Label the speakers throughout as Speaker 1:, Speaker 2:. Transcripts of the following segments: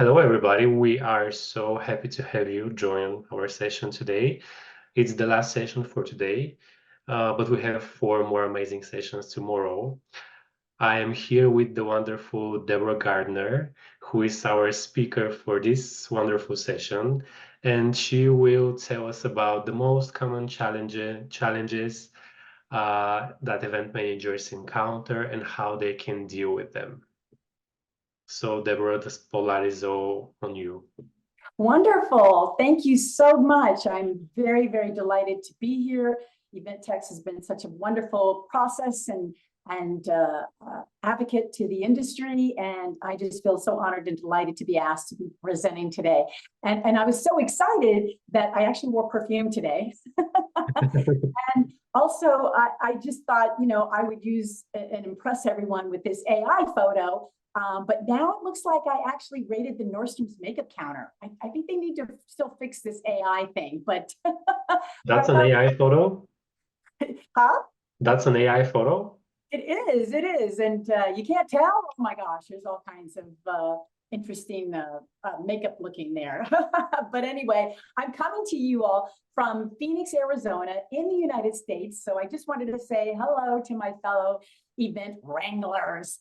Speaker 1: Hello, everybody. We are so happy to have you join our session today. It's the last session for today, but we have four more amazing sessions tomorrow. I am here with the wonderful Deborah Gardner, who is our speaker for this wonderful session, and she will tell us about the most common challenges that event managers encounter and how they can deal with them. So, Deborah, the spotlight is all on you.
Speaker 2: Wonderful. Thank you so much. I'm very, very delighted to be here. Eventex has been such a wonderful process and advocate to the industry. And I just feel so honored and delighted to be asked to be presenting today. And I was so excited that I actually wore perfume today. And also, I just thought, I would use and impress everyone with this AI photo. But now it looks like I actually rated the Nordstrom's makeup counter. I think they need to still fix this AI thing, but
Speaker 1: That's an AI photo?
Speaker 2: huh?
Speaker 1: That's an AI photo?
Speaker 2: It is. And you can't tell. Oh my gosh, there's all kinds of interesting makeup looking there. But anyway, I'm coming to you all from Phoenix, Arizona in the United States. So I just wanted to say hello to my fellow event wranglers.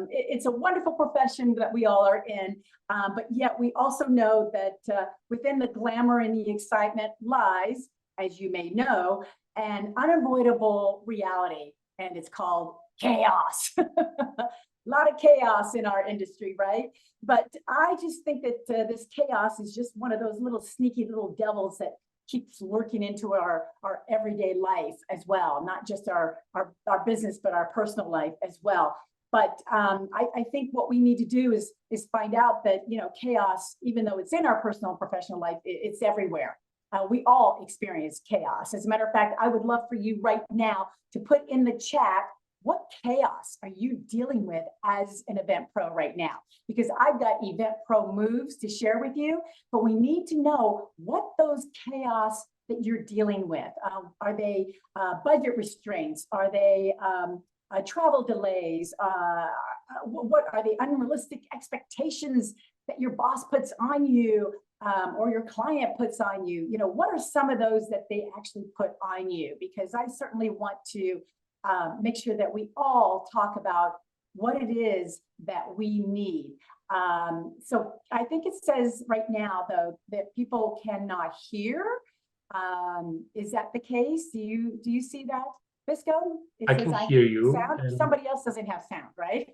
Speaker 2: It's a wonderful profession that we all are in, but yet we also know that within the glamour and the excitement lies, as you may know, an unavoidable reality, and it's called chaos. A lot of chaos in our industry, right? But I just think that this chaos is just one of those little sneaky little devils that keeps lurking into our everyday life as well, not just our business, but our personal life as well. But I think what we need to do is find out that, chaos, even though it's in our personal and professional life, it's everywhere. We all experience chaos. As a matter of fact, I would love for you right now to put in the chat, what chaos are you dealing with as an event pro right now? Because I've got event pro moves to share with you, but we need to know what those chaos that you're dealing with. Are they budget restraints? Are they travel delays? What are the unrealistic expectations that your boss puts on you? Or your client puts on you? What are some of those that they actually put on you? Because I certainly want to make sure that we all talk about what it is that we need. So I think it says right now, though, that people cannot hear. Is that the case? Do you see that, Bisco?
Speaker 1: I can hear you.
Speaker 2: Sound. Somebody else doesn't have sound, right?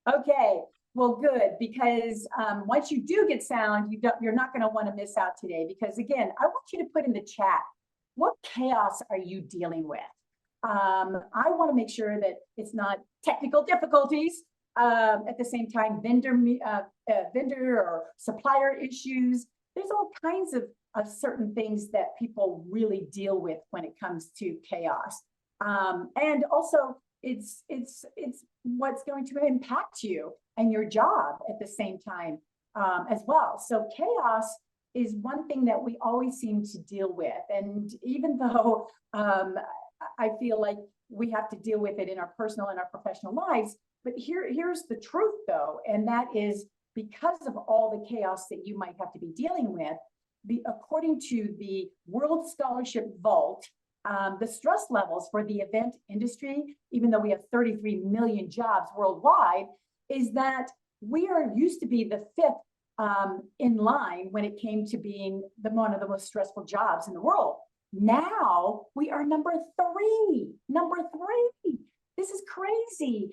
Speaker 2: Okay. Well, good, because once you do get sound, you're not going to want to miss out today. Because again, I want you to put in the chat, what chaos are you dealing with? I want to make sure that it's not technical difficulties. At the same time, vendor or supplier issues. There's all kinds of certain things that people really deal with when it comes to chaos. And also, it's what's going to impact you and your job at the same time as well. So chaos is one thing that we always seem to deal with. And even though I feel like we have to deal with it in our personal and our professional lives, but here's the truth though, and that is because of all the chaos that you might have to be dealing with, according to the World Scholarship Vault, the stress levels for the event industry, even though we have 33 million jobs worldwide, is that we are used to be the fifth in line when it came to being one of the most stressful jobs in the world. Now we are number three. This is crazy.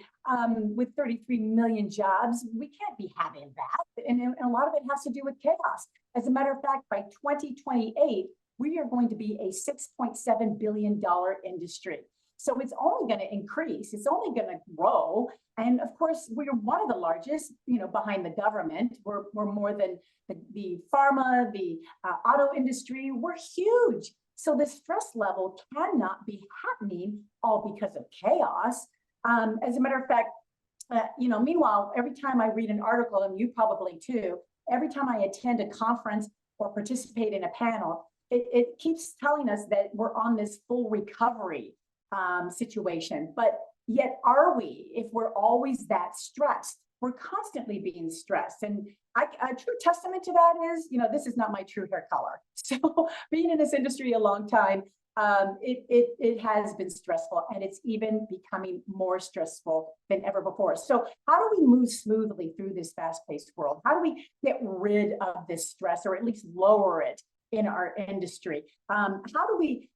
Speaker 2: With 33 million jobs, we can't be having that. And a lot of it has to do with chaos. As a matter of fact, by 2028, we are going to be a $6.7 billion industry. So it's only going to increase. It's only going to grow. And of course, we're one of the largest, behind the government. We're more than the pharma, the auto industry. We're huge. So the stress level cannot be happening all because of chaos. As a matter of fact, meanwhile, every time I read an article, and you probably too, every time I attend a conference or participate in a panel, it keeps telling us that we're on this full recovery situation. But yet, are we, if we're always that stressed? we're constantly being stressed. And a true testament to that is, this is not my true hair color. So being in this industry a long time, it has been stressful, and it's even becoming more stressful than ever before. So how do we move smoothly through this fast-paced world? How do we get rid of this stress, or at least lower it in our industry? How do we,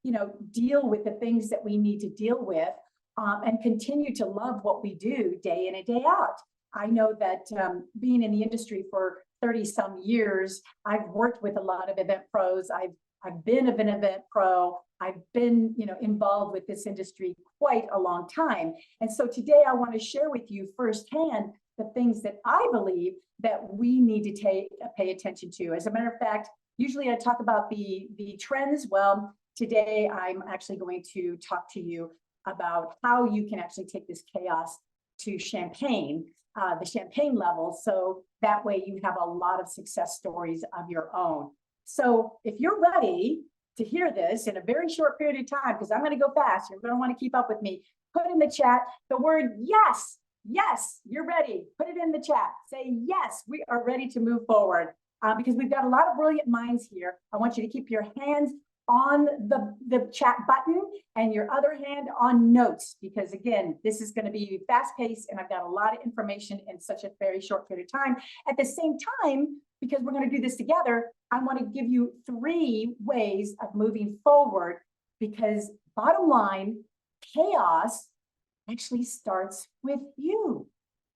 Speaker 2: deal with the things that we need to deal with, and continue to love what we do day in and day out? I know that being in the industry for 30 some years, I've worked with a lot of event pros. I've been an event pro. I've been, involved with this industry quite a long time. And so today I want to share with you firsthand the things that I believe that we need to pay attention to. As a matter of fact, usually I talk about the trends. Well, today I'm actually going to talk to you about how you can actually take this chaos to champagne, the champagne level, so that way you have a lot of success stories of your own. So if you're ready to hear this in a very short period of time, because I'm going to go fast, you're going to want to keep up with me, put in the chat the word yes. Yes, you're ready. Put it in the chat. Say, yes, we are ready to move forward, because we've got a lot of brilliant minds here. I want you to keep your hands on the chat button and your other hand on notes, because again, this is going to be fast paced and I've got a lot of information in such a very short period of time. At the same time, because we're going to do this together, I want to give you 3 ways of moving forward, because bottom line, chaos actually starts with you.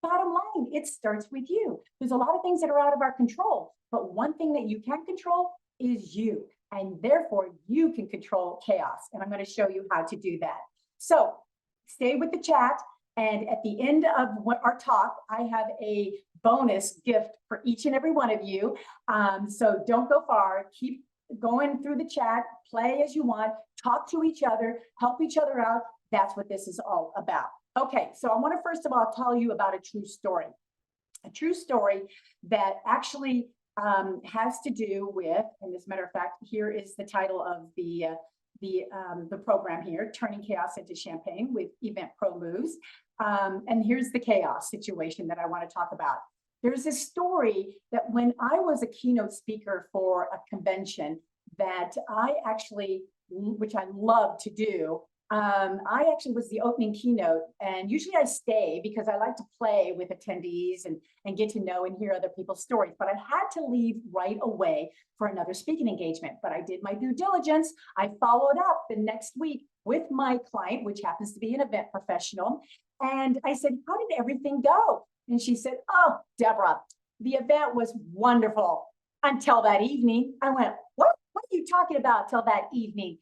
Speaker 2: Bottom line, it starts with you. There's a lot of things that are out of our control, but one thing that you can control is you. And therefore, you can control chaos. And I'm going to show you how to do that. So stay with the chat. And at the end of our talk, I have a bonus gift for each and every one of you. So don't go far. Keep going through the chat. Play as you want. Talk to each other. Help each other out. That's what this is all about. Okay, so I want to first of all tell you about a true story. A true story that actually has to do with, and as a matter of fact, here is the title of the program here, Turning Chaos into Champagne with Event Pro Moves. And here's the chaos situation that I want to talk about. There's a story that when I was a keynote speaker for a convention that I actually, which I love to do, I actually was the opening keynote, and usually I stay because I like to play with attendees and get to know and hear other people's stories. But I had to leave right away for another speaking engagement. But I did my due diligence. I followed up the next week with my client, which happens to be an event professional. And I said, how did everything go? And she said, oh, Deborah, the event was wonderful until that evening. I went, what are you talking about till that evening?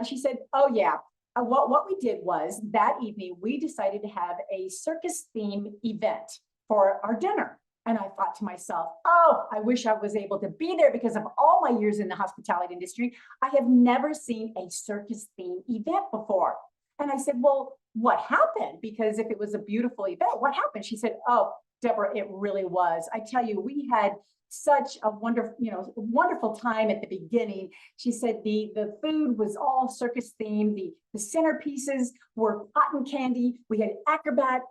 Speaker 2: She said, oh, yeah. What we did was that evening, we decided to have a circus theme event for our dinner. And I thought to myself, oh, I wish I was able to be there, because of all my years in the hospitality industry, I have never seen a circus theme event before. And I said, well, what happened? Because if it was a beautiful event, what happened? She said, oh, Deborah, it really was. I tell you, we had such a wonderful time at the beginning. She said the food was all circus themed. The centerpieces were cotton candy. We had acrobat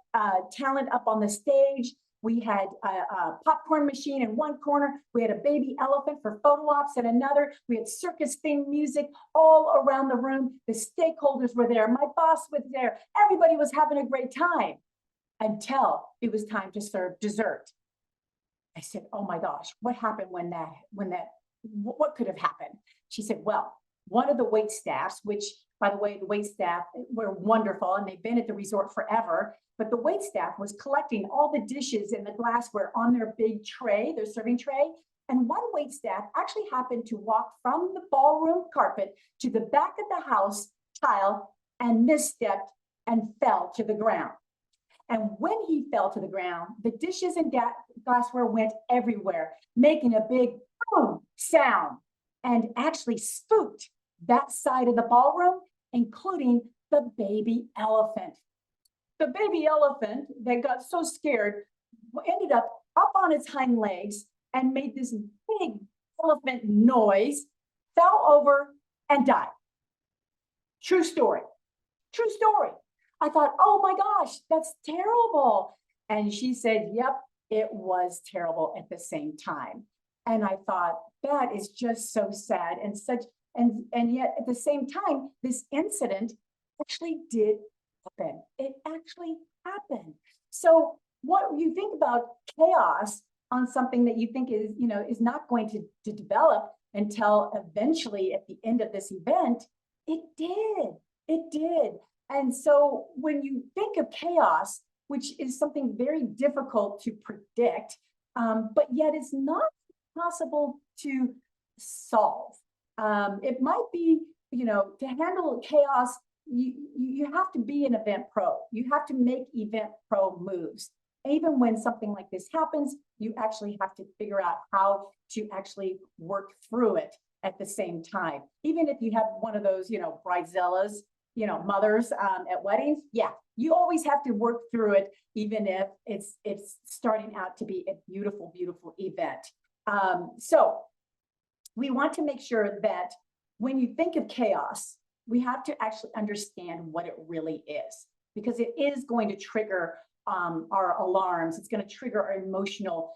Speaker 2: talent up on the stage. We had a popcorn machine in one corner. We had a baby elephant for photo ops in another. We had circus themed music all around the room. The stakeholders were there. My boss was there. Everybody was having a great time until it was time to serve dessert. I said, oh my gosh, what happened what could have happened? She said, well, one of the wait staffs, which by the way, the wait staff were wonderful and they've been at the resort forever, but the wait staff was collecting all the dishes and the glassware on their big tray, their serving tray. And one wait staff actually happened to walk from the ballroom carpet to the back of the house tile and misstepped and fell to the ground. And when he fell to the ground, the dishes and glassware went everywhere, making a big boom sound, and actually spooked that side of the ballroom, including the baby elephant. The baby elephant that got so scared ended up on its hind legs and made this big elephant noise, fell over and died. True story. True story. I thought, oh my gosh, that's terrible. And she said, yep, it was terrible at the same time. And I thought, that is just so sad and such, and yet at the same time, this incident actually did happen. It actually happened. So what you think about chaos on something that you think is, is not going to develop until eventually at the end of this event, it did. It did. And so when you think of chaos, which is something very difficult to predict, but yet it's not possible to solve. It might be, to handle chaos, you have to be an event pro. You have to make event pro moves. Even when something like this happens, you actually have to figure out how to actually work through it at the same time. Even if you have one of those, bridezillas, mothers at weddings, yeah, you always have to work through it, even if it's starting out to be a beautiful, beautiful event. So we want to make sure that when you think of chaos, we have to actually understand what it really is, because it is going to trigger our alarms. It's going to trigger our emotional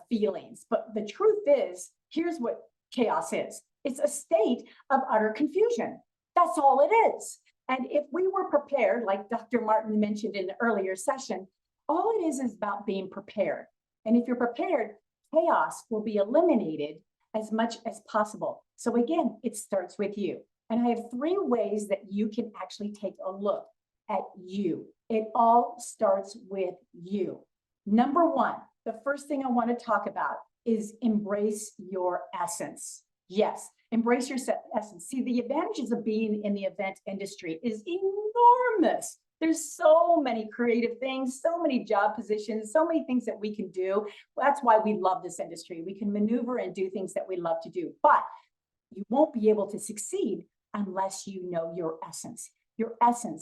Speaker 2: feelings. But the truth is, here's what chaos is. It's a state of utter confusion. That's all it is. And if we were prepared, like Dr. Martin mentioned in the earlier session, all it is about being prepared. And if you're prepared, chaos will be eliminated as much as possible. So again, it starts with you. And I have 3 ways that you can actually take a look at you. It all starts with you. Number 1, the first thing I want to talk about is embrace your essence. Yes, embrace your essence. See, the advantages of being in the event industry is enormous. There's so many creative things, so many job positions, so many things that we can do. That's why we love this industry. We can maneuver and do things that we love to do, but you won't be able to succeed unless you know your essence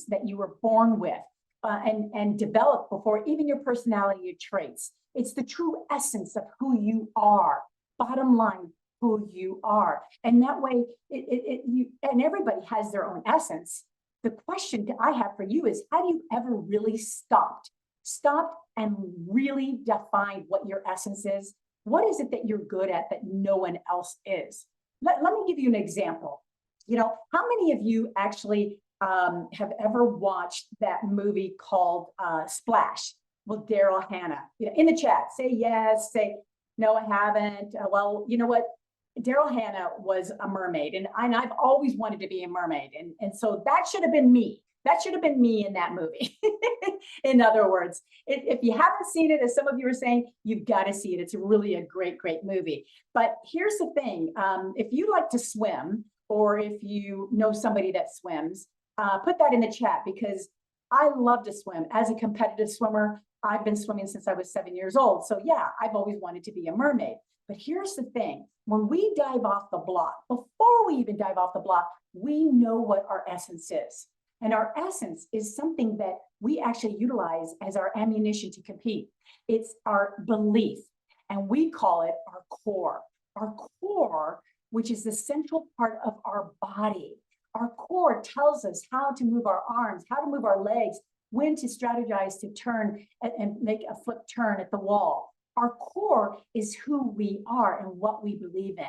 Speaker 2: that you were born with and developed before even your personality, your traits. It's the true essence of who you are. Bottom line, who you are. And that way, and everybody has their own essence. The question I have for you is, have you ever really stopped and really defined what your essence is? What is it that you're good at that no one else is? Let me give you an example. How many of you actually have ever watched that movie called Splash with Daryl Hannah? In the chat, say yes, say no, I haven't. Well, you know what? Daryl Hannah was a mermaid, and I've always wanted to be a mermaid. And so that should have been me. That should have been me in that movie. In other words, if you haven't seen it, as some of you are saying, you've got to see it. It's really a great, great movie. But here's the thing. If you like to swim, or if you know somebody that swims, put that in the chat, because I love to swim. As a competitive swimmer, I've been swimming since I was 7 years old. So yeah, I've always wanted to be a mermaid. But here's the thing. When we dive off the block, before we even dive off the block, we know what our essence is. And our essence is something that we actually utilize as our ammunition to compete. It's our belief, and we call it our core. Our core, which is the central part of our body. Our core tells us how to move our arms, how to move our legs, when to strategize to turn and make a flip turn at the wall. Our core is who we are and what we believe in.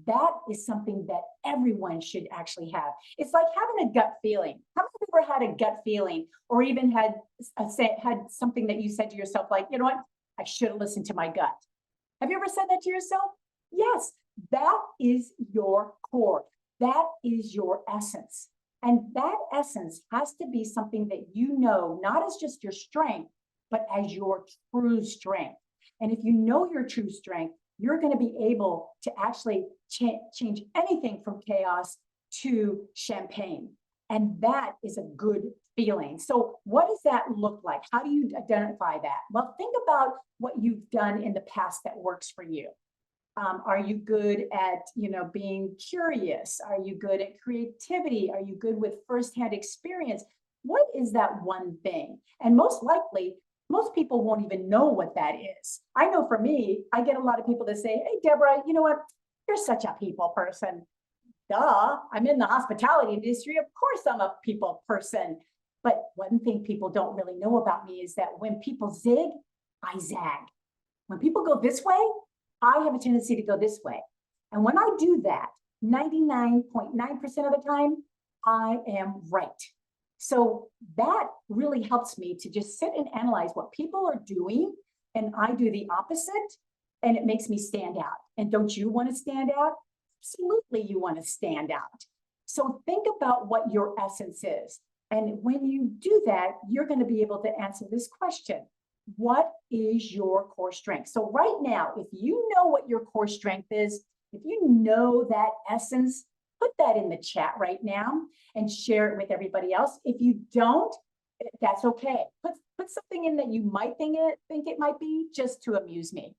Speaker 2: That is something that everyone should actually have. It's like having a gut feeling. How many of you ever had a gut feeling, or even had something that you said to yourself, like, you know what, I should have listened to my gut? Have you ever said that to yourself? Yes, that is your core. That is your essence. And that essence has to be something that you know, not as just your strength, but as your true strength. And if you know your true strength, you're going to be able to actually change anything from chaos to champagne. And that is a good feeling. So what does that look like? How do you identify that? Well, think about what you've done in the past that works for you. Are you good at, being curious? Are you good at creativity? Are you good with firsthand experience? What is that one thing? And most likely, most people won't even know what that is. I know for me, I get a lot of people that say, hey, Deborah, you know what? You're such a people person. Duh, I'm in the hospitality industry. Of course I'm a people person. But one thing people don't really know about me is that when people zig, I zag. When people go this way, I have a tendency to go this way. And when I do that, 99.9% of the time, I am right. So that really helps me to just sit and analyze what people are doing, and I do the opposite, and it makes me stand out. And don't you want to stand out? Absolutely, you want to stand out. So think about what your essence is. And when you do that, you're going to be able to answer this question. What is your core strength? So right now, if you know what your core strength is, if you know that essence, put that in the chat right now and share it with everybody else. If you don't, that's okay. Put something in that you might think it might be, just to amuse me.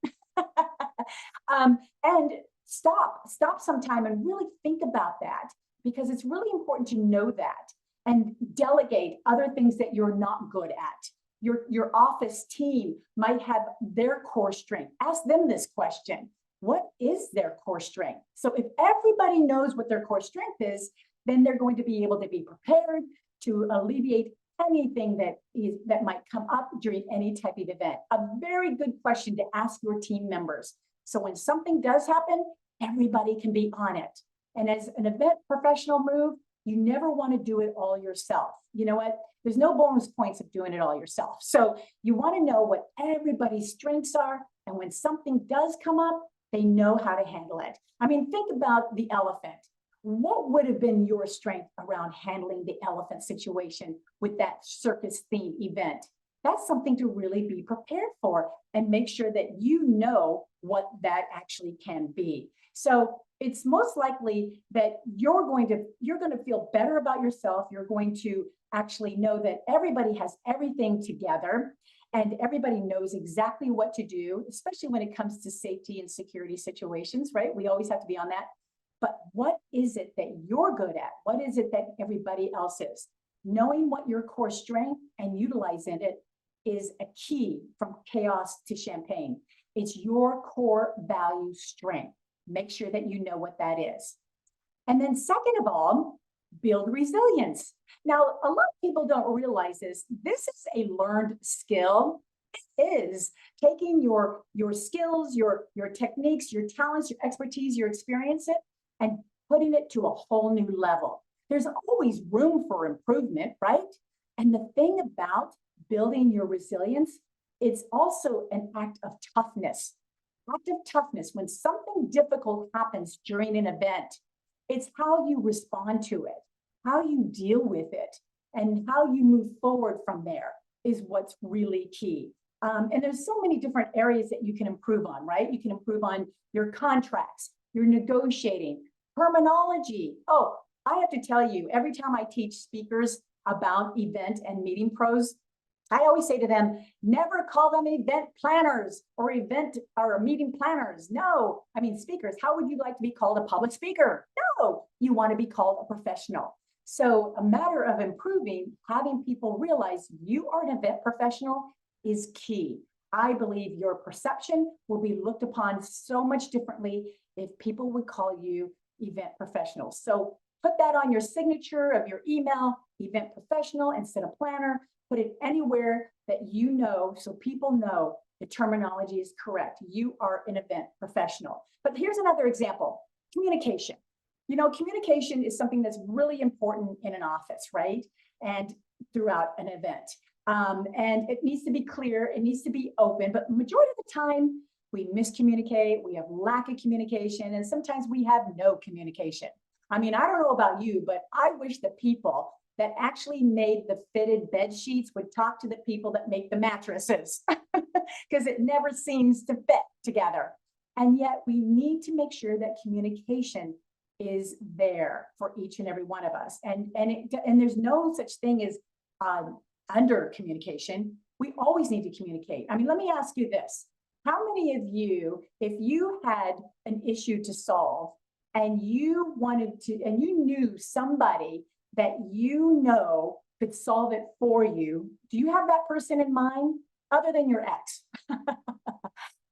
Speaker 2: And stop sometime and really think about that, because it's really important to know that, and delegate other things that you're not good at. Your office team might have their core strength. Ask them this question. What is their core strength? So if everybody knows what their core strength is, then they're going to be able to be prepared to alleviate anything that might come up during any type of event. A very good question to ask your team members. So when something does happen, everybody can be on it. And as an event professional move, you never want to do it all yourself. You know what? There's no bonus points of doing it all yourself. So you want to know what everybody's strengths are. And when something does come up, they know how to handle it. I mean, think about the elephant. What would have been your strength around handling the elephant situation with that circus theme event? That's something to really be prepared for, and make sure that you know what that actually can be. So it's most likely that you're going to feel better about yourself. You're going to actually know that everybody has everything together and everybody knows exactly what to do, especially when it comes to safety and security situations, right? We always have to be on that. But what is it that you're good at? What is it that everybody else is? Knowing what your core strength and utilizing it is a key from chaos to champagne. It's your core value strength. Make sure that you know what that is. And then second of all, build resilience. Now, a lot of people don't realize this. This is a learned skill. It is taking your skills, your techniques, your talents, your expertise, your experience, and putting it to a whole new level. There's always room for improvement, right? And the thing about building your resilience, it's also an act of toughness. Act of toughness. When something difficult happens during an event, it's how you respond to it, how you deal with it, and how you move forward from there is what's really key. And there's so many different areas that you can improve on, right? You can improve on your contracts, your negotiating, terminology. Oh, I have to tell you, every time I teach speakers about event and meeting pros, I always say to them, never call them event planners or meeting planners. No, I mean, speakers. How would you like to be called a public speaker? No, you want to be called a professional. So a matter of improving, having people realize you are an event professional is key. I believe your perception will be looked upon so much differently if people would call you event professionals. So put that on your signature of your email, event professional instead of planner. Put it anywhere that you know, so people know the terminology is correct. You are an event professional. But here's another example, communication. You know, communication is something that's really important in an office, right? And throughout an event. And it needs to be clear, it needs to be open, but majority of the time we miscommunicate, we have lack of communication, and sometimes we have no communication. I mean, I don't know about you, but I wish the people that actually made the fitted bed sheets would talk to the people that make the mattresses, because it never seems to fit together. And yet we need to make sure that communication is there for each and every one of us. And there's no such thing as under communication. We always need to communicate. I mean, let me ask you this. How many of you, if you had an issue to solve and you wanted to, and you knew somebody that you know could solve it for you, do you have that person in mind other than your ex?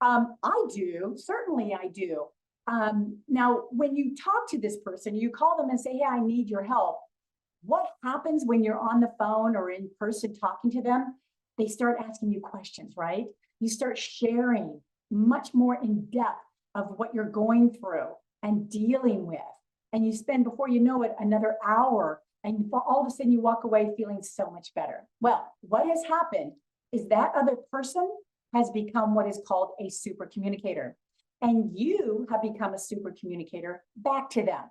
Speaker 2: I do, certainly I do. Now, when you talk to this person, you call them and say, hey, I need your help. What happens when you're on the phone or in person talking to them? They start asking you questions, right? You start sharing much more in depth of what you're going through and dealing with. And you spend, before you know it, another hour, and all of a sudden you walk away feeling so much better. Well, what has happened is that other person has become what is called a super communicator. And you have become a super communicator back to them.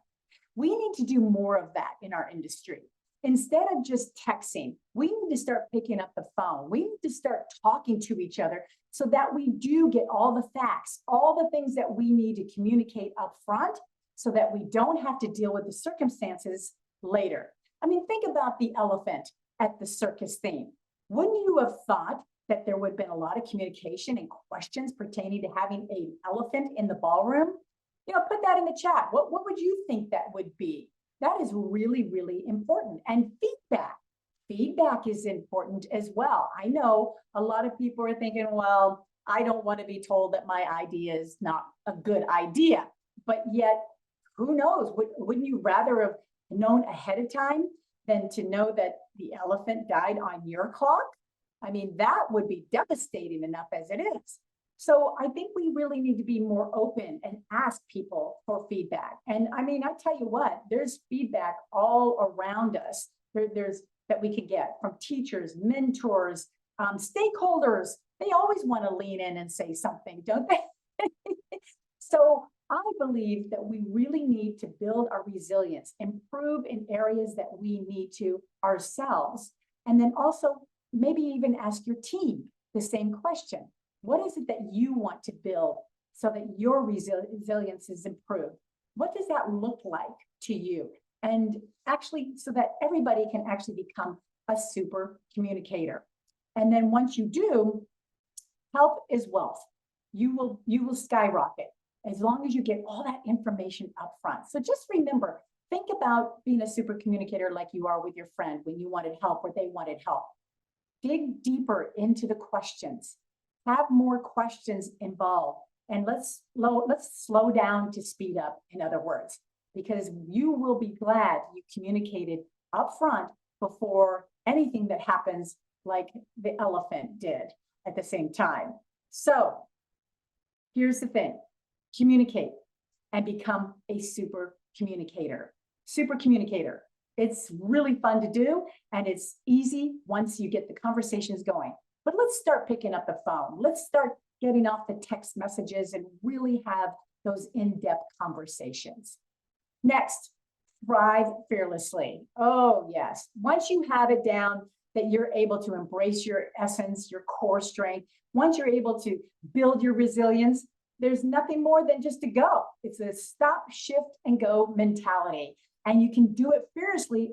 Speaker 2: We need to do more of that in our industry. Instead of just texting, we need to start picking up the phone. We need to start talking to each other so that we do get all the facts, all the things that we need to communicate up front so that we don't have to deal with the circumstances later. I mean, think about the elephant at the circus theme. Wouldn't you have thought that there would have been a lot of communication and questions pertaining to having an elephant in the ballroom? You know, put that in the chat. What would you think that would be? That is really, really important. And feedback. Feedback is important as well. I know a lot of people are thinking, well, I don't want to be told that my idea is not a good idea. But yet, who knows? Wouldn't you rather have known ahead of time than to know that the elephant died on your clock? I mean, that would be devastating enough as it is. So I think we really need to be more open and ask people for feedback. And I mean, I tell you what, there's feedback all around us. There's that we can get from teachers, mentors, stakeholders. They always want to lean in and say something, don't they? So I believe that we really need to build our resilience, improve in areas that we need to ourselves, and then also maybe even ask your team the same question. What is it that you want to build so that your resilience is improved? What does that look like to you? And actually, so that everybody can actually become a super communicator. And then once you do, help is wealth. You will skyrocket as long as you get all that information up front. So just remember, think about being a super communicator like you are with your friend when you wanted help or they wanted help. Dig deeper into the questions. Have more questions involved, and let's slow down to speed up, in other words, because you will be glad you communicated up front before anything that happens like the elephant did at the same time. So here's the thing, communicate and become a super communicator. Super communicator. It's really fun to do, and it's easy once you get the conversations going. But let's start picking up the phone. Let's start getting off the text messages and really have those in-depth conversations. Next, thrive fearlessly. Oh, yes. Once you have it down that you're able to embrace your essence, your core strength, once you're able to build your resilience, there's nothing more than just to go. It's a stop, shift, and go mentality. And you can do it fearlessly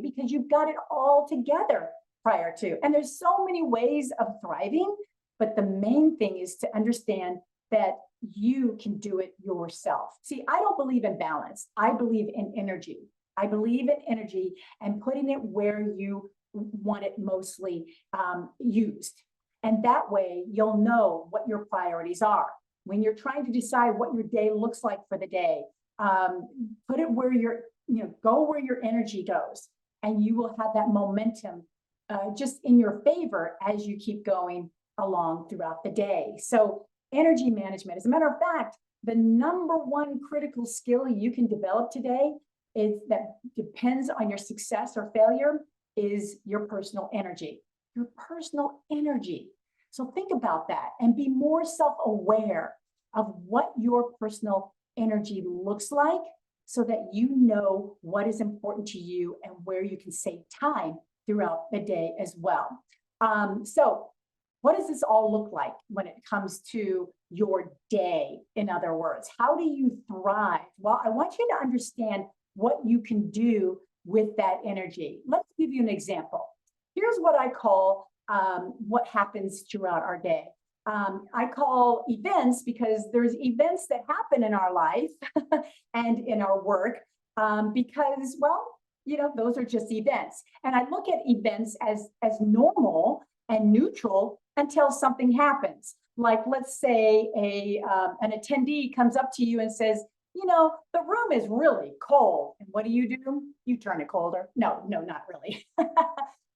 Speaker 2: because you've got it all together prior to. And there's so many ways of thriving, but the main thing is to understand that you can do it yourself. See, I don't believe in balance. I believe in energy. I believe in energy and putting it where you want it mostly used. And that way you'll know what your priorities are. When you're trying to decide what your day looks like for the day, put it where go where your energy goes, and you will have that momentum just in your favor as you keep going along throughout the day. So energy management, as a matter of fact, the number one critical skill you can develop today is that depends on your success or failure is your personal energy. Your personal energy. So think about that and be more self-aware of what your personal energy looks like so that you know what is important to you and where you can save time throughout the day as well. So what does this all look like when it comes to your day? In other words, how do you thrive? Well, I want you to understand what you can do with that energy. Let's give you an example. Here's what I call what happens throughout our day. I call events because there's events that happen in our life and in our work because, well, those are just events. And I look at events as normal and neutral until something happens. Like, let's say an attendee comes up to you and says, the room is really cold. And what do? You turn it colder. No, not really.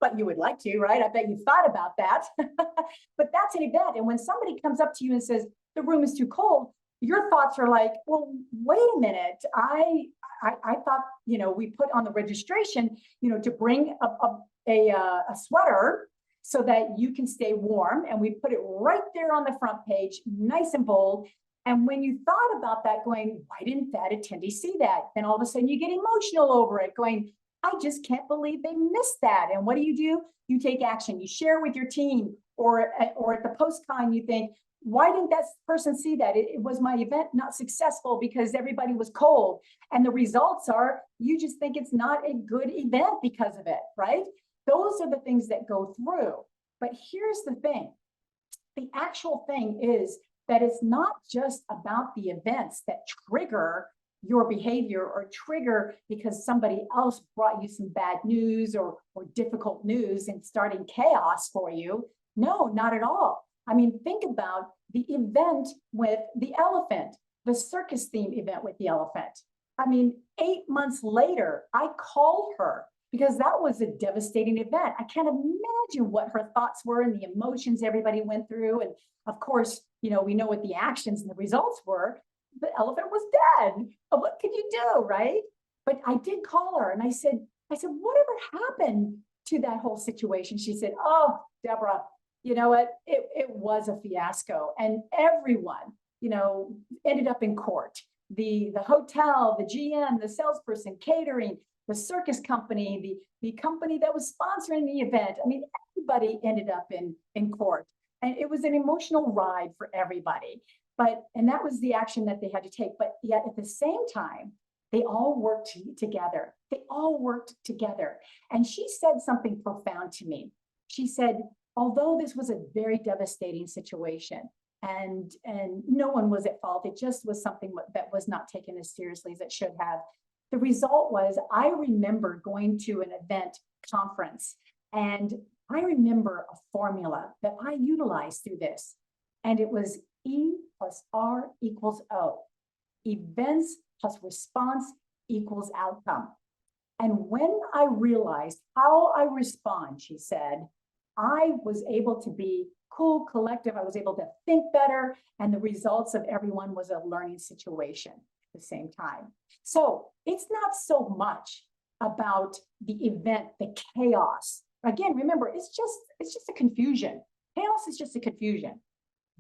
Speaker 2: but you would like to, right? I bet you thought about that. But that's an event. And when somebody comes up to you and says, the room is too cold, your thoughts are like, well, wait a minute. I thought, we put on the registration, to bring a sweater so that you can stay warm. And we put it right there on the front page, nice and bold. And when you thought about that, going, why didn't that attendee see that? Then all of a sudden you get emotional over it, going, I just can't believe they missed that. And what do? You take action. You share with your team, or at the post-con, you think, why didn't that person see that? It was my event not successful because everybody was cold. And the results are, you just think it's not a good event because of it, right? Those are the things that go through. But here's the thing. The actual thing is that it's not just about the events that trigger your behavior or trigger because somebody else brought you some bad news or difficult news and starting chaos for you. No, not at all. I mean, think about the event with the elephant, the circus theme event with the elephant. I mean, 8 months later, I called her because that was a devastating event. I can't imagine what her thoughts were and the emotions everybody went through. And of course, we know what the actions and the results were. The elephant was dead. What could you do, right? But I did call her and I said, whatever happened to that whole situation? She said, oh, Deborah, you know what? It was a fiasco. And everyone, ended up in court. The hotel, the GM, the salesperson, catering, the circus company, the company that was sponsoring the event. I mean, everybody ended up in court. And it was an emotional ride for everybody. And that was the action that they had to take. But yet at the same time, they all worked together. They all worked together. And she said something profound to me. She said, although this was a very devastating situation and no one was at fault, it just was something that was not taken as seriously as it should have. The result was, I remember going to an event conference, and I remember a formula that I utilized through this, and it was E plus R equals O. Events plus response equals outcome. And when I realized how I respond, she said, I was able to be cool, collective. I was able to think better. And the results of everyone was a learning situation at the same time. So it's not so much about the event, the chaos. Again, remember, it's just a confusion. Chaos is just a confusion.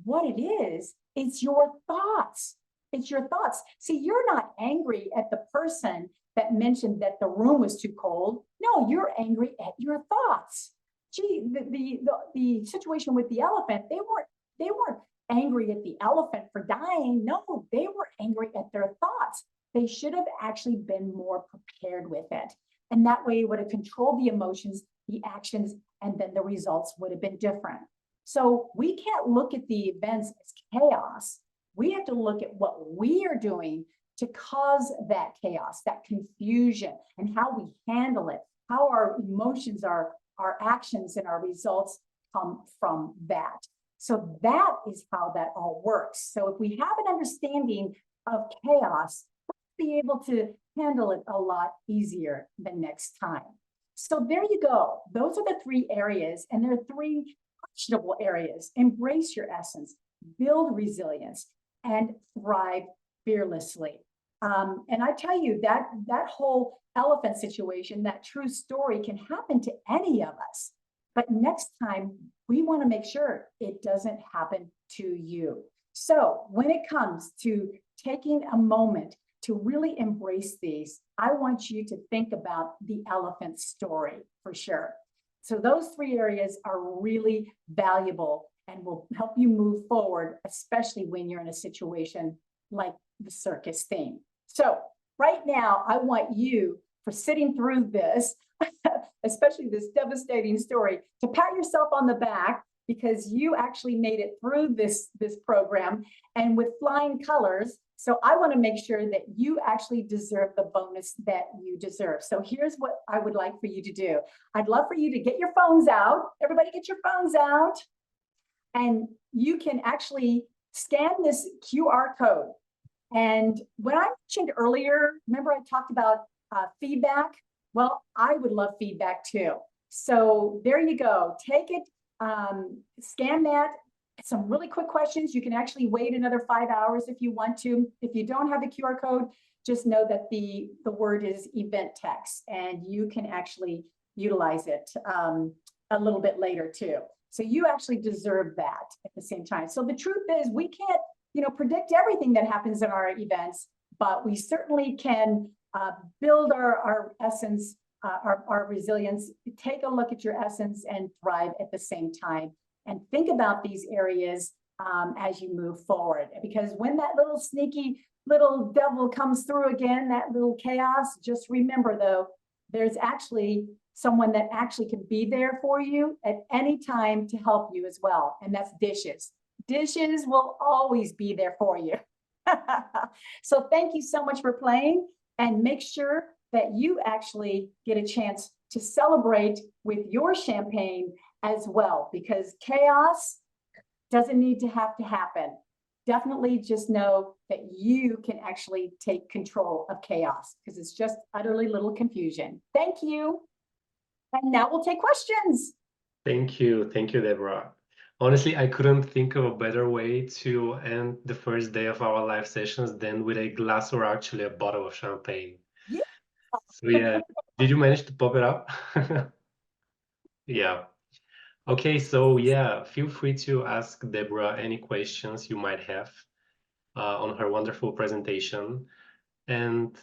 Speaker 2: What it is, it's your thoughts. It's your thoughts. See, you're not angry at the person that mentioned that the room was too cold. No, you're angry at your thoughts. Gee, the situation with the elephant, they weren't angry at the elephant for dying. No, they were angry at their thoughts. They should have actually been more prepared with it. And that way it would have controlled the emotions, the actions, and then the results would have been different. So we can't look at the events as chaos. We have to look at what we are doing to cause that chaos, that confusion, and how we handle it, how our emotions, our actions, and our results come from that. So that is how that all works. So if we have an understanding of chaos, we'll be able to handle it a lot easier the next time. So there you go. Those are the 3 areas, and there are 3 actionable areas. Embrace your essence, build resilience, and thrive fearlessly. And I tell you, that whole elephant situation, that true story can happen to any of us. But next time, we want to make sure it doesn't happen to you. So when it comes to taking a moment to really embrace these, I want you to think about the elephant story for sure. So those 3 areas are really valuable and will help you move forward, especially when you're in a situation like the circus theme. So right now, I want you, for sitting through this, especially this devastating story, to pat yourself on the back because you actually made it through this program and with flying colors. So I want to make sure that you actually deserve the bonus that you deserve. So here's what I would like for you to do. I'd love for you to get your phones out. Everybody get your phones out. And you can actually scan this QR code. And when I mentioned earlier, remember I talked about feedback? Well, I would love feedback too. So there you go. Take it, scan that. Some really quick questions. You can actually wait another 5 hours if you want to. If you don't have the QR code, just know that the word is Eventex, and you can actually utilize it a little bit later too. So you actually deserve that at the same time. So the truth is, we can't, predict everything that happens in our events, but we certainly can build our essence, our resilience, take a look at your essence and thrive at the same time. And think about these areas as you move forward. Because when that little sneaky little devil comes through again, that little chaos, just remember though, there's actually someone that actually can be there for you at any time to help you as well. And that's dishes. Dishes will always be there for you. So thank you so much for playing, and make sure that you actually get a chance to celebrate with your champagne as well, because chaos doesn't need to happen. Definitely just know that you can actually take control of chaos, because it's just utterly little confusion. Thank you. And now we'll take questions.
Speaker 1: Thank you, Deborah. Honestly, I couldn't think of a better way to end the first day of our live sessions than with a glass, or actually a bottle of champagne.
Speaker 2: Yeah.
Speaker 1: So yeah, did you manage to pop it up? Yeah. Okay, so yeah, feel free to ask Deborah any questions you might have on her wonderful presentation. And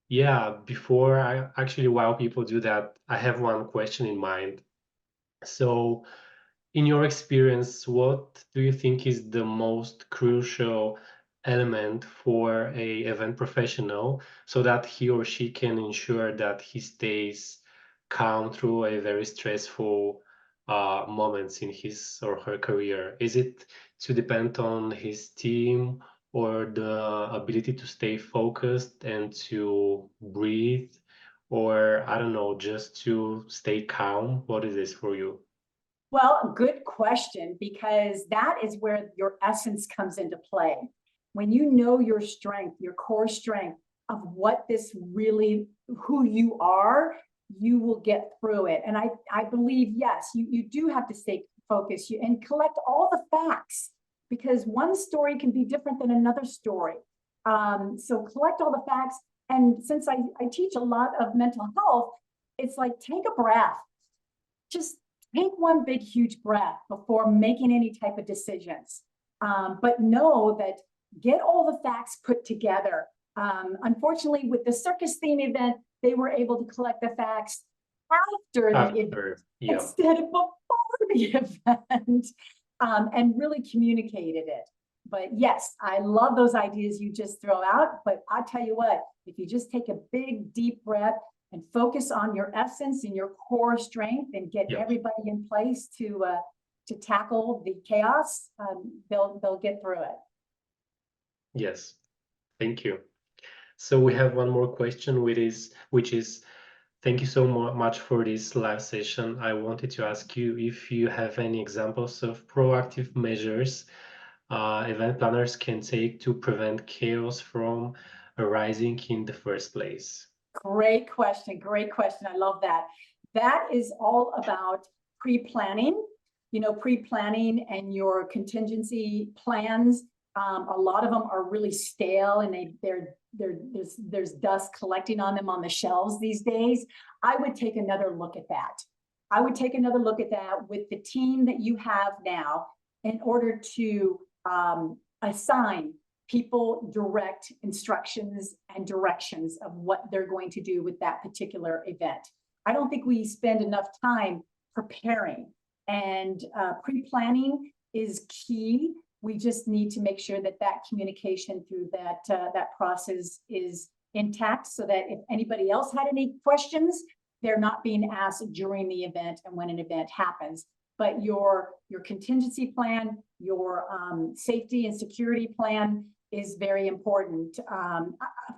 Speaker 1: yeah, while people do that, I have one question in mind. So, in your experience, what do you think is the most crucial element for a event professional so that he or she can ensure that he stays calm through a very stressful moments in his or her career? Is it to depend on his team, or the ability to stay focused and to breathe, or I don't know, just to stay calm? What is this for you?
Speaker 2: Well, good question, because that is where your essence comes into play. When you know your strength, your core strength of what this really, who you are, you will get through it. And I believe, yes, you do have to stay focused and collect all the facts, because one story can be different than another story. So collect all the facts. And since I teach a lot of mental health, it's like, take a breath. Just take one big, huge breath before making any type of decisions. But know that, get all the facts put together. Unfortunately, with the circus theme event, they were able to collect the facts after the event
Speaker 1: Yeah.
Speaker 2: instead of before the event, and really communicated it. But yes, I love those ideas you just throw out. But I'll tell you what, if you just take a big, deep breath and focus on your essence and your core strength, and get
Speaker 1: Yeah.
Speaker 2: everybody in place to tackle the chaos, they'll get through it.
Speaker 1: Yes, thank you. So we have one more question, which is, thank you so much for this live session. I wanted to ask you if you have any examples of proactive measures event planners can take to prevent chaos from arising in the first place.
Speaker 2: Great question. Great question. I love that. That is all about pre-planning, pre-planning and your contingency plans. A lot of them are really stale, and there's dust collecting on them on the shelves these days. I would take another look at that. I would take another look at that with the team that you have now, in order to assign people direct instructions and directions of what they're going to do with that particular event. I don't think we spend enough time preparing, and pre-planning is key. We just need to make sure that that communication through that process is intact, so that if anybody else had any questions, they're not being asked during the event and when an event happens. But your contingency plan, your safety and security plan is very important.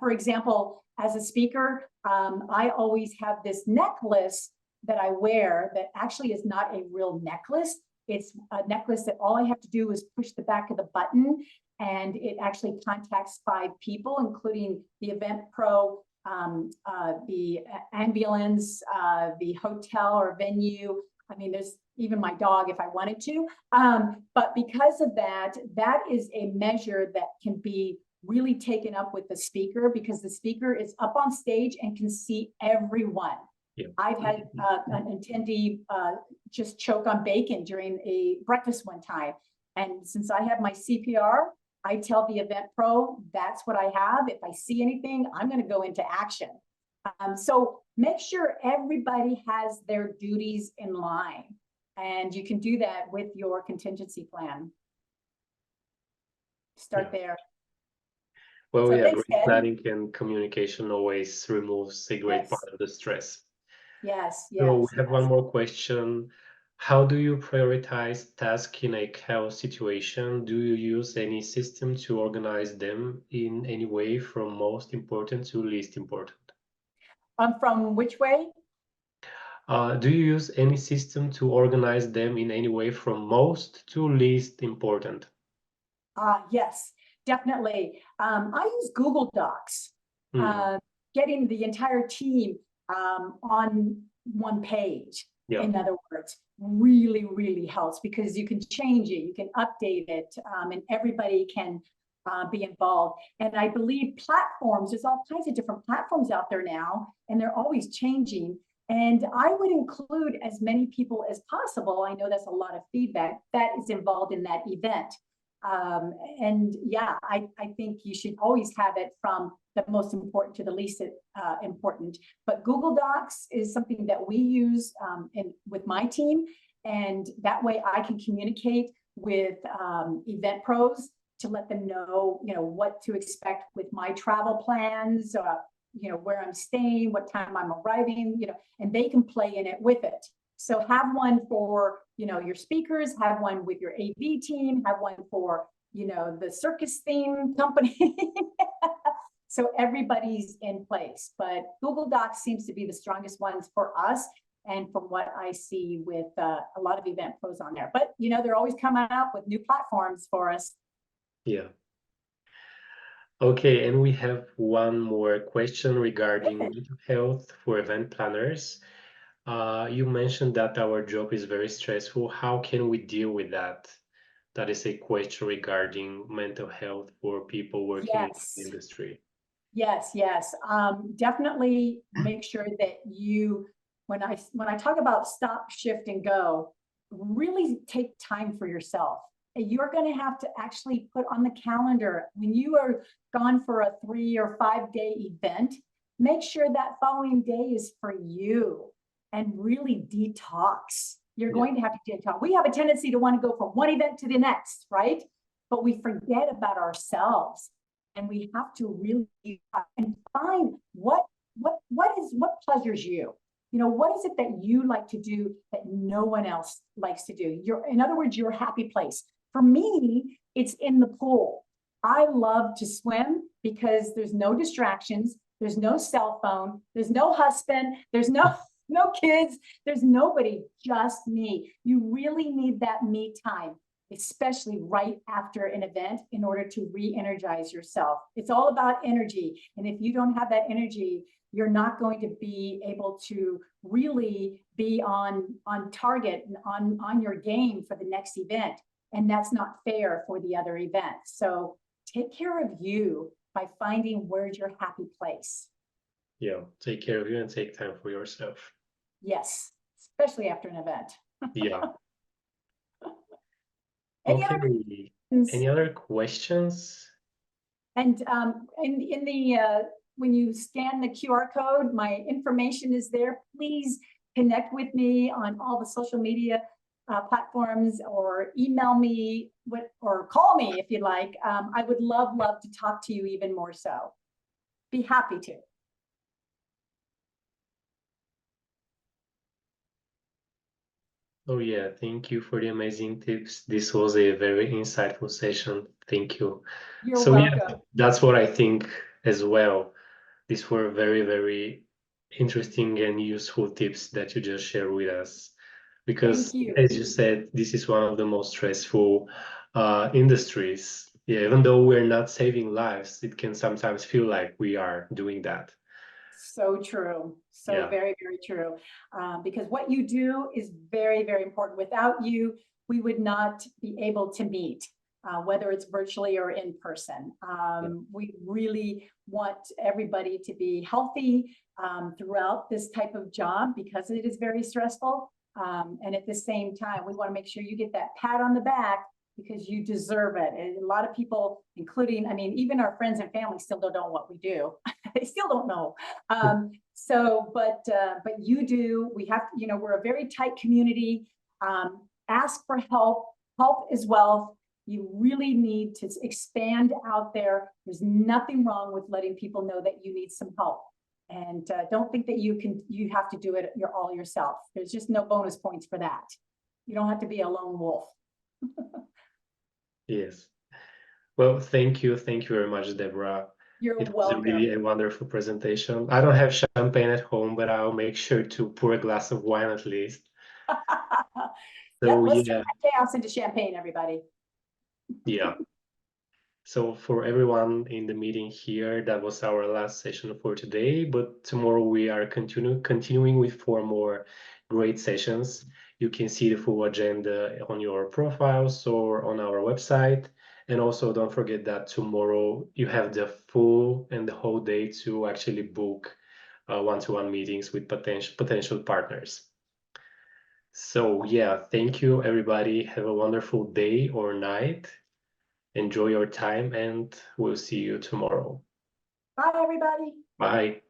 Speaker 2: For example, as a speaker, I always have this necklace that I wear that actually is not a real necklace. It's a necklace that all I have to do is push the back of the button, and it actually contacts 5 people, including the event pro, the ambulance, the hotel or venue. I mean, there's even my dog if I wanted to. But because of that, that is a measure that can be really taken up with the speaker, because the speaker is up on stage and can see everyone.
Speaker 1: Yeah.
Speaker 2: I've had an attendee just choke on bacon during a breakfast one time. And since I have my CPR, I tell the event pro, that's what I have. If I see anything, I'm going to go into action. So make sure everybody has their duties in line. And you can do that with your contingency plan. Start there.
Speaker 1: Well,
Speaker 2: So
Speaker 1: yeah,
Speaker 2: thanks,
Speaker 1: great
Speaker 2: Ed.
Speaker 1: planning and communication always removes a great
Speaker 2: Yes.
Speaker 1: part of the stress.
Speaker 2: Yes,
Speaker 1: So we
Speaker 2: yes,
Speaker 1: have
Speaker 2: yes.
Speaker 1: one more question. How do you prioritize tasks in a chaos situation? Do you use any system to organize them in any way from most important to least important?
Speaker 2: From which way?
Speaker 1: Do you use any system to organize them in any way from most to least important?
Speaker 2: Yes, definitely. I use Google Docs,
Speaker 1: Hmm.
Speaker 2: getting the entire team on one page.
Speaker 1: Yeah.
Speaker 2: In other words, really, really helps because you can change it, you can update it, and everybody can be involved. And I believe platforms, there's all kinds of different platforms out there now, and they're always changing. And I would include as many people as possible. I know that's a lot of feedback that is involved in that event. And yeah, I think you should always have it from the most important to the least important. But Google Docs is something that we use with my team. And that way I can communicate with event pros to let them know, what to expect with my travel plans, where I'm staying, what time I'm arriving, and they can play in it with it. So have one for, your speakers, have one with your AV team, have one for, the circus theme company. So everybody's in place, but Google Docs seems to be the strongest ones for us. And from what I see with a lot of event pros on there, but they're always coming up with new platforms for us.
Speaker 1: Yeah. Okay, and we have one more question regarding
Speaker 2: Good.
Speaker 1: mental health for event planners. You mentioned that our job is very stressful. How can we deal with that? That is a question regarding mental health for people working in the
Speaker 2: Yes.
Speaker 1: industry.
Speaker 2: Yes, yes. Definitely make sure that when I talk about stop, shift, and go, really take time for yourself. You're going to have to actually put on the calendar when you are gone for a 3 or 5 day event. Make sure that following day is for you and really detox. You're going to have to detox. We have a tendency to want to go from one event to the next, right? But we forget about ourselves. And we have to really and find what pleasures you. What is it that you like to do that no one else likes to do? In other words, your happy place. For me, it's in the pool. I love to swim because there's no distractions, there's no cell phone, there's no husband, there's no kids, there's nobody, just me. You really need that me time, especially right after an event, in order to re-energize yourself. It's all about energy. And if you don't have that energy, you're not going to be able to really be on target and on your game for the next event. And that's not fair for the other event. So take care of you by finding where's your happy place.
Speaker 1: Yeah, take care of you and take time for yourself.
Speaker 2: Yes, especially after an event.
Speaker 1: Yeah.
Speaker 2: Okay.
Speaker 1: Any other questions?
Speaker 2: And in the when you scan the QR code, my information is there. Please connect with me on all the social media platforms, or email me or call me if you'd like. I would love to talk to you even more so. Be happy to.
Speaker 1: Oh yeah, thank you for the amazing tips. This was a very insightful session. Thank you.
Speaker 2: You're
Speaker 1: So yeah,
Speaker 2: welcome.
Speaker 1: that's what I think as well. These were very, very interesting and useful tips that you just shared with us. Because,
Speaker 2: Thank you.
Speaker 1: as you said, this is one of the most stressful industries. Yeah, even though we're not saving lives, it can sometimes feel like we are doing that.
Speaker 2: So true. So
Speaker 1: Yeah.
Speaker 2: very, very true. Because what you do is very, very important. Without you, we would not be able to meet, whether it's virtually or in person.
Speaker 1: Yeah.
Speaker 2: We really want everybody to be healthy throughout this type of job because it is very stressful. And at the same time, we want to make sure you get that pat on the back because you deserve it. And a lot of people, including, I mean, even our friends and family still don't know what we do. They still don't know. But you do. We have, you know, we're a very tight community. Ask for help. Help is wealth. You really need to expand out there. There's nothing wrong with letting people know that you need some help. And don't think that you have to do it all yourself. There's just no bonus points for that. You don't have to be a lone wolf.
Speaker 1: Yes. Well, thank you. Thank you very much, Deborah.
Speaker 2: You're
Speaker 1: It was really
Speaker 2: welcome.
Speaker 1: a wonderful presentation. I don't have champagne at home, but I'll make sure to pour a glass of wine at least.
Speaker 2: Yep,
Speaker 1: So
Speaker 2: let's turn
Speaker 1: yeah,
Speaker 2: that chaos into champagne, everybody.
Speaker 1: yeah. So for everyone in the meeting here, that was our last session for today. But tomorrow we are continuing with 4 more great sessions. You can see the full agenda on your profiles or on our website. And also don't forget that tomorrow you have the full and the whole day to actually book one-to-one meetings with potential partners. So yeah, thank you everybody. Have a wonderful day or night. Enjoy your time and we'll see you tomorrow.
Speaker 2: Bye, everybody.
Speaker 1: Bye.